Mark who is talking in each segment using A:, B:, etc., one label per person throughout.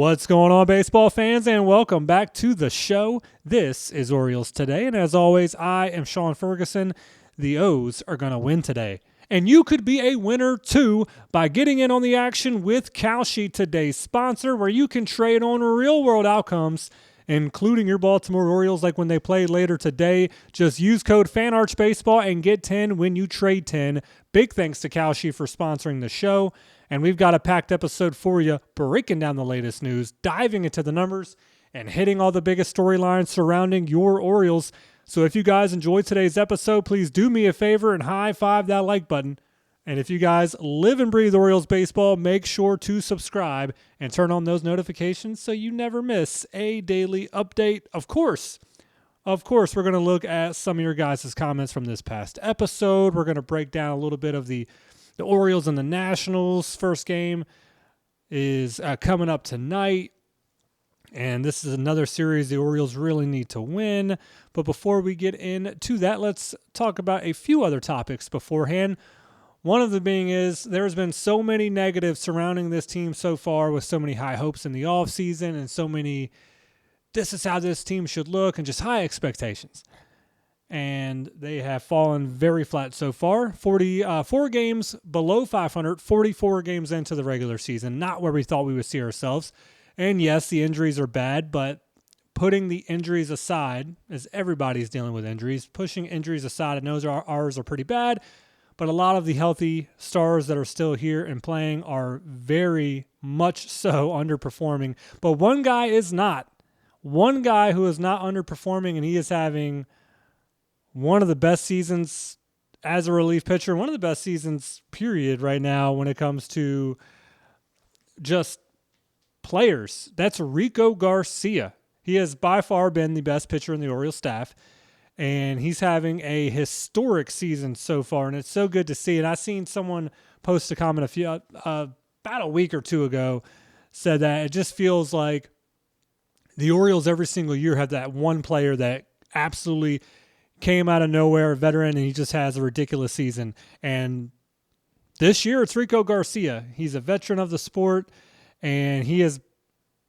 A: What's going on, baseball fans, and welcome back to the show. This is Orioles Today, and as always, I am Sean Ferguson. The O's are going to win today, and you could be a winner too by getting in on the action with Kalshi, today's sponsor, where you can trade on real-world outcomes, including your Baltimore Orioles, like when they play later today. Just use code FANARCHBASEBALL and get 10 when you trade 10. Big thanks to Kalshi for sponsoring the show. And we've got a packed episode for you, breaking down the latest news, diving into the numbers, and hitting all the biggest storylines surrounding your Orioles. So if you guys enjoyed today's episode, please do me a favor and high-five that like button. And if you guys live and breathe Orioles baseball, make sure to subscribe and turn on those notifications so you never miss a daily update. Of course, we're going to look at some of your guys' comments from this past episode. We're going to break down a little bit of the Orioles and the Nationals. First game is coming up tonight, and this is another series the Orioles really need to win. But before we get into that, let's talk about a few other topics beforehand. One of them being is there's been so many negatives surrounding this team so far, with so many high hopes in the offseason and so many this is how this team should look and just high expectations. And they have fallen very flat so far. 44 games below 500, 44 games into the regular season, not where we thought we would see ourselves. And yes, the injuries are bad, but putting the injuries aside, as everybody's dealing with injuries, pushing injuries aside, I know ours are pretty bad, but a lot of the healthy stars that are still here and playing are very much so underperforming. But one guy is not. One guy who is not underperforming, and he is having one of the best seasons as a relief pitcher, one of the best seasons, period, right now when it comes to just players. That's Rico Garcia. He has by far been the best pitcher in the Orioles staff, and he's having a historic season so far, and it's so good to see. And I seen someone post a comment about a week or two ago, said that it just feels like the Orioles every single year have that one player that absolutely came out of nowhere, a veteran, and he just has a ridiculous season. And this year it's Rico Garcia. He's a veteran of the sport, and he has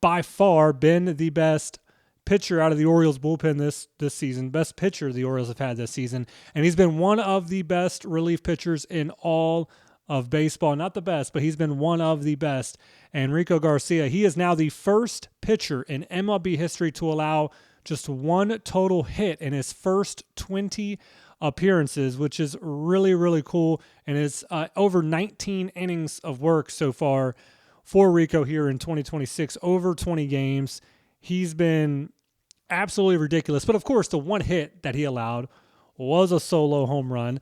A: by far been the best pitcher out of the Orioles bullpen this season, best pitcher the Orioles have had this season. And he's been one of the best relief pitchers in all of baseball. Not the best, but he's been one of the best. And Rico Garcia, he is now the first pitcher in MLB history to allow just one total hit in his first 20 appearances, which is really, really cool. And it's over 19 innings of work so far for Rico here in 2026, over 20 games. He's been absolutely ridiculous. But, of course, the one hit that he allowed was a solo home run.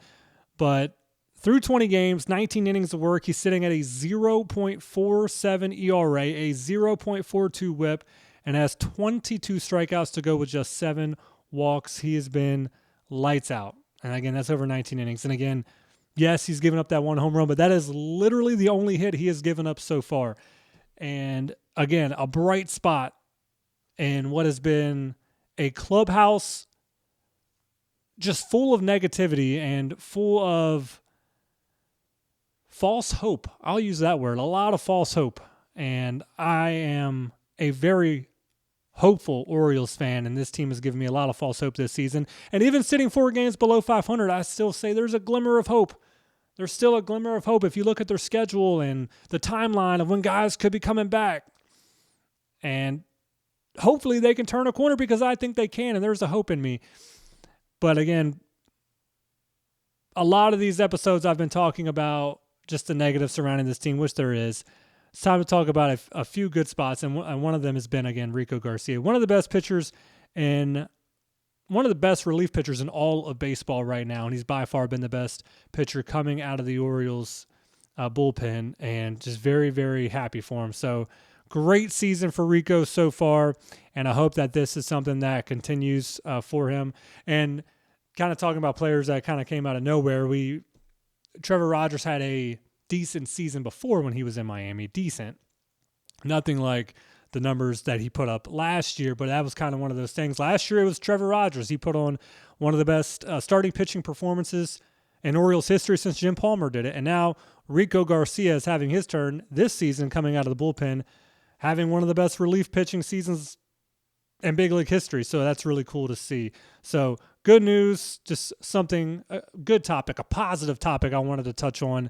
A: But through 20 games, 19 innings of work, he's sitting at a 0.47 ERA, a 0.42 whip, and has 22 strikeouts to go with just 7 walks. He has been lights out. And again, that's over 19 innings. And again, yes, he's given up that one home run, but that is literally the only hit he has given up so far. And again, a bright spot in what has been a clubhouse just full of negativity and full of false hope. I'll use that word, a lot of false hope. And I am a very hopeful Orioles fan, and this team has given me a lot of false hope this season. And even sitting 4 games below 500, I still say there's a glimmer of hope. There's still a glimmer of hope if you look at their schedule and the timeline of when guys could be coming back. And hopefully they can turn a corner, because I think they can, and there's a hope in me. But again, a lot of these episodes I've been talking about just the negative surrounding this team, which there is. It's time to talk about a few good spots, and one of them has been, again, Rico Garcia. One of the best pitchers and one of the best relief pitchers in all of baseball right now, and he's by far been the best pitcher coming out of the Orioles bullpen, and just very, very happy for him. So great season for Rico so far, and I hope that this is something that continues for him. And kind of talking about players that kind of came out of nowhere, Trevor Rogers had a decent season before when he was in Miami. Decent. Nothing like the numbers that he put up last year, but that was kind of one of those things. Last year it was Trevor Rogers. He put on one of the best starting pitching performances in Orioles history since Jim Palmer did it. And now Rico Garcia is having his turn this season coming out of the bullpen, having one of the best relief pitching seasons in big league history. So that's really cool to see. So good news, just something, a good topic, a positive topic I wanted to touch on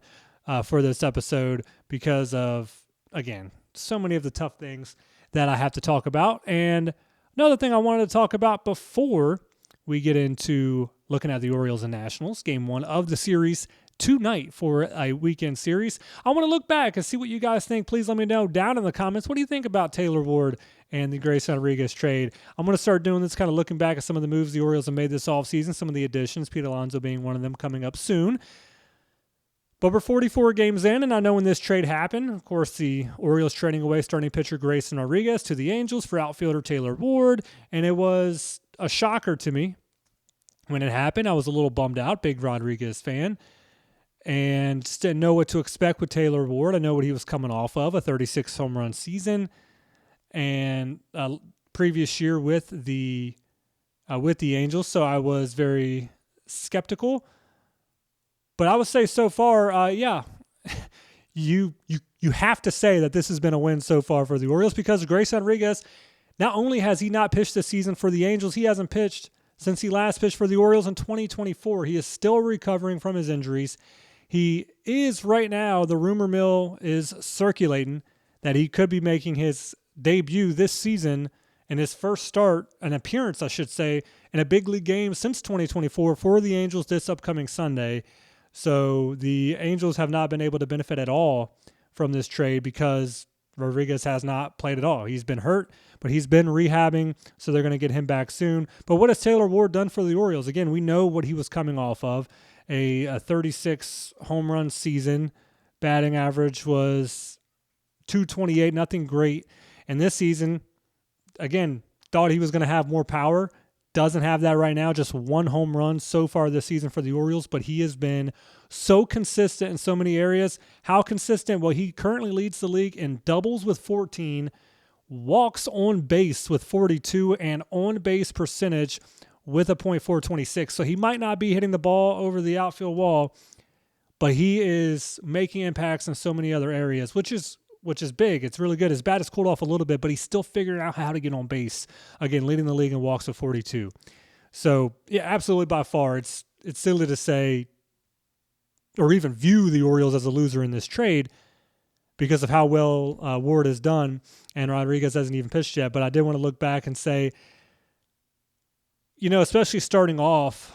A: for this episode because of, again, so many of the tough things that I have to talk about. And another thing I wanted to talk about before we get into looking at the Orioles and Nationals, game one of the series tonight for a weekend series. I want to look back and see what you guys think. Please let me know down in the comments. What do you think about Taylor Ward and the Grayson Rodriguez trade? I'm going to start doing this, kind of looking back at some of the moves the Orioles have made this offseason, some of the additions, Pete Alonso being one of them, coming up soon. But we're 44 games in, and I know when this trade happened, of course, the Orioles trading away starting pitcher Grayson Rodriguez to the Angels for outfielder Taylor Ward, and it was a shocker to me when it happened. I was a little bummed out, big Rodriguez fan, and just didn't know what to expect with Taylor Ward. I know what he was coming off of, a 36 home run season, and previous year with the Angels, so I was very skeptical. But I would say so far, yeah, you have to say that this has been a win so far for the Orioles because Grayson Rodriguez, not only has he not pitched this season for the Angels, he hasn't pitched since he last pitched for the Orioles in 2024. He is still recovering from his injuries. He is right now, the rumor mill is circulating that he could be making his debut this season and his first start, an appearance, I should say, in a big league game since 2024 for the Angels this upcoming Sunday. So the Angels have not been able to benefit at all from this trade because Rodriguez has not played at all. He's been hurt, but he's been rehabbing, so they're going to get him back soon. But what has Taylor Ward done for the Orioles? Again, we know what he was coming off of, a 36 home run season. Batting average was .228, nothing great. And this season, again, thought he was going to have more power. Doesn't have that right now, just one home run so far this season for the Orioles, but he has been so consistent in so many areas. How consistent? Well, he currently leads the league in doubles with 14, walks on base with 42, and on base percentage with a .426. So he might not be hitting the ball over the outfield wall, but he is making impacts in so many other areas, which is big. It's really good. His bat has cooled off a little bit, but he's still figuring out how to get on base. Again, leading the league in walks with 42. So, yeah, absolutely by far. It's silly to say or even view the Orioles as a loser in this trade because of how well Ward has done, and Rodriguez hasn't even pitched yet. But I did want to look back and say, especially starting off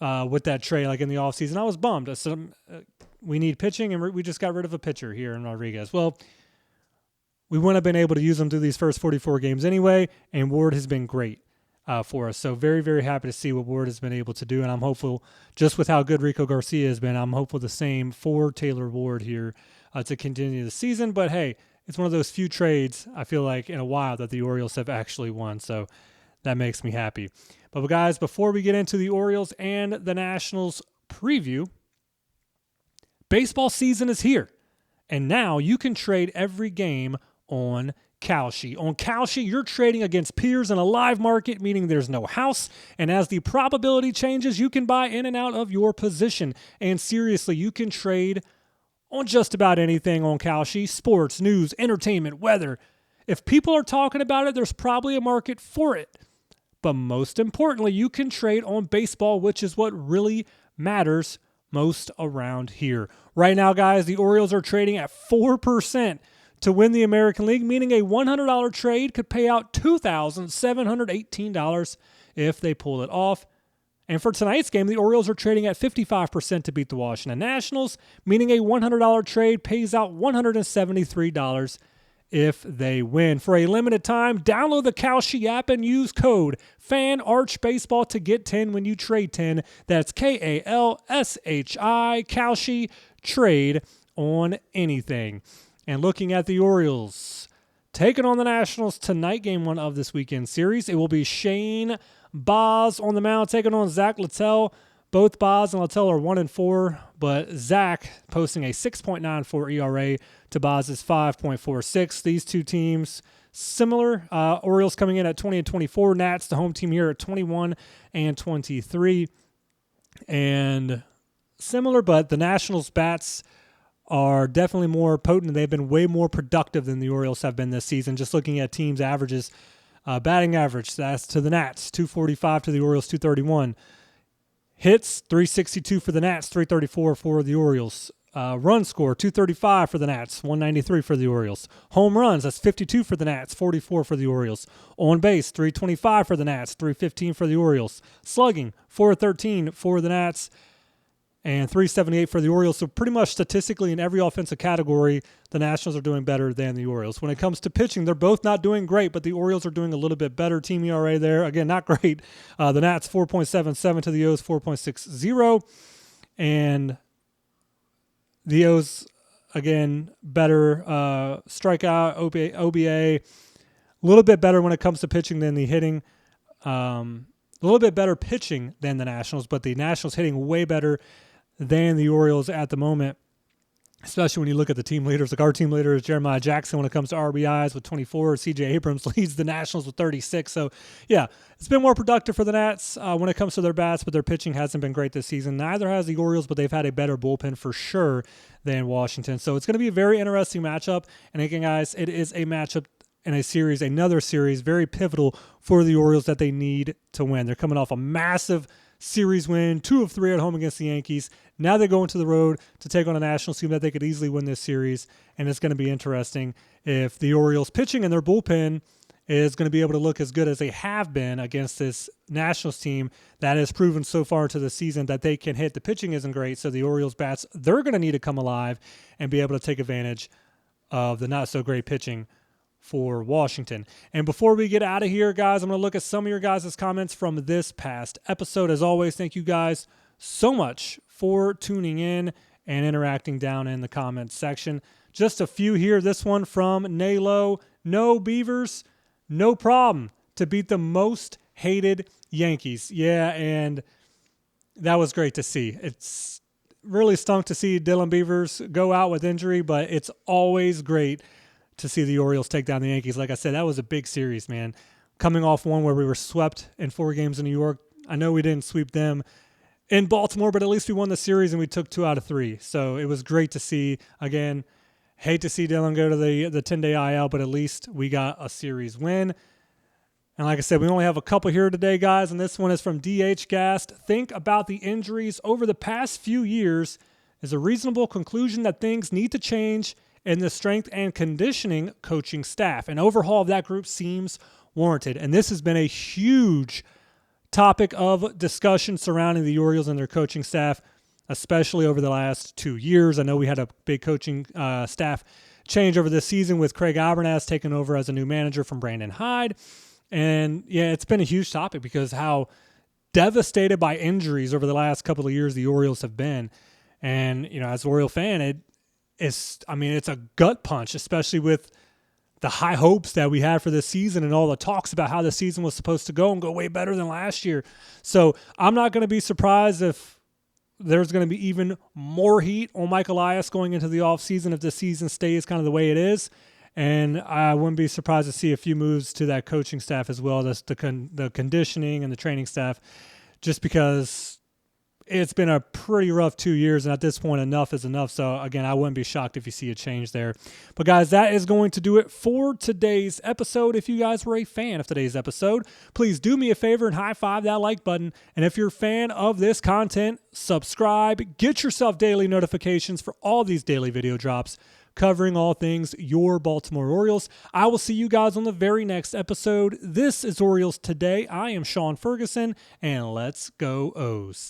A: with that trade, like in the offseason, I was bummed. I said, we need pitching, and we just got rid of a pitcher here in Rodriguez. Well, we wouldn't have been able to use him through these first 44 games anyway, and Ward has been great for us. So very, very happy to see what Ward has been able to do, and I'm hopeful, just with how good Rico Garcia has been, I'm hopeful the same for Taylor Ward here to continue the season. But, hey, it's one of those few trades, I feel like, in a while that the Orioles have actually won, so that makes me happy. But, guys, before we get into the Orioles and the Nationals preview, baseball season is here, and now you can trade every game on Kalshi. On Kalshi, you're trading against peers in a live market, meaning there's no house, and as the probability changes, you can buy in and out of your position. And seriously, you can trade on just about anything on Kalshi: sports, news, entertainment, weather. If people are talking about it, there's probably a market for it. But most importantly, you can trade on baseball, which is what really matters most around here. Right now, guys, the Orioles are trading at 4% to win the American League, meaning a $100 trade could pay out $2,718 if they pull it off. And for tonight's game, the Orioles are trading at 55% to beat the Washington Nationals, meaning a $100 trade pays out $173 if they win. For a limited time, download the Kalshi app and use code FANARCHBASEBALL to get 10 when you trade 10. That's KALSHI, Kalshi, trade on anything. And looking at the Orioles, taking on the Nationals tonight, game one of this weekend series, it will be Shane Baz on the mound taking on Zach Littell. Both Baz and Littell are 1-4, but Zach posting a 6.94 ERA to Baz's 5.46. These two teams similar. Orioles coming in at 20-24. Nats, the home team here, at 21-23. And similar, but the Nationals bats are definitely more potent. They've been way more productive than the Orioles have been this season. Just looking at teams' averages, batting average, that's to the Nats, 245 to the Orioles, 231. Hits, 362 for the Nats, 334 for the Orioles. Run score, 235 for the Nats, 193 for the Orioles. Home runs, that's 52 for the Nats, 44 for the Orioles. On base, 325 for the Nats, 315 for the Orioles. Slugging, 413 for the Nats, and 378 for the Orioles. So pretty much statistically in every offensive category, the Nationals are doing better than the Orioles. When it comes to pitching, they're both not doing great, but the Orioles are doing a little bit better. Team ERA there, again, not great. The Nats 4.77 to the O's 4.60. And the O's, again, better strikeout, OBA, a little bit better when it comes to pitching than the hitting. A little bit better pitching than the Nationals, but the Nationals hitting way better than the Orioles at the moment, especially when you look at the team leaders. Like our team leader is Jeremiah Jackson when it comes to RBIs with 24. CJ Abrams leads the Nationals with 36. So, yeah, it's been more productive for the Nats when it comes to their bats, but their pitching hasn't been great this season. Neither has the Orioles, but they've had a better bullpen for sure than Washington. So it's going to be a very interesting matchup. And again, guys, it is a matchup in a series, another series, very pivotal for the Orioles that they need to win. They're coming off a massive series win, 2 of 3 at home against the Yankees. Now they're going to the road to take on a Nationals team that they could easily win this series, and it's going to be interesting if the Orioles pitching and their bullpen is going to be able to look as good as they have been against this Nationals team that has proven so far into the season that they can hit. The pitching isn't great, so the Orioles bats, they're going to need to come alive and be able to take advantage of the not-so-great pitching for Washington. And before we get out of here, guys, I'm going to look at some of your guys' comments from this past episode. As always, thank you guys so much for tuning in and interacting down in the comments section. Just a few here. This one from Nalo. No Beavers, no problem to beat the most hated Yankees. Yeah, and that was great to see. It's really stunk to see Dylan Beavers go out with injury, but it's always great to see the Orioles take down the Yankees. Like I said, that was a big series, man. Coming off one where we were swept in 4 games in New York. I know we didn't sweep them in Baltimore, but at least we won the series and we took 2 out of 3. So it was great to see. Again, hate to see Dylan go to the 10-day IL, but at least we got a series win. And like I said, we only have a couple here today, guys, and this one is from DH Gast. Think about the injuries over the past few years is a reasonable conclusion that things need to change in the strength and conditioning coaching staff. An overhaul of that group seems warranted. And this has been a huge topic of discussion surrounding the Orioles and their coaching staff, especially over the last 2 years. I know we had a big coaching staff change over this season with Craig Abernathy taking over as a new manager from Brandon Hyde. And, yeah, it's been a huge topic because how devastated by injuries over the last couple of years the Orioles have been. And, you know, as an Oriole fan, it's a gut punch, especially with the high hopes that we had for this season and all the talks about how the season was supposed to go and go way better than last year. So I'm not going to be surprised if there's going to be even more heat on Mike Elias going into the offseason if the season stays kind of the way it is. And I wouldn't be surprised to see a few moves to that coaching staff as well, the conditioning and the training staff, just because it's been a pretty rough 2 years, and at this point, enough is enough. So, again, I wouldn't be shocked if you see a change there. But, guys, that is going to do it for today's episode. If you guys were a fan of today's episode, please do me a favor and high-five that like button. And if you're a fan of this content, subscribe. Get yourself daily notifications for all these daily video drops covering all things your Baltimore Orioles. I will see you guys on the very next episode. This is Orioles Today. I am Sean Ferguson, and let's go O's.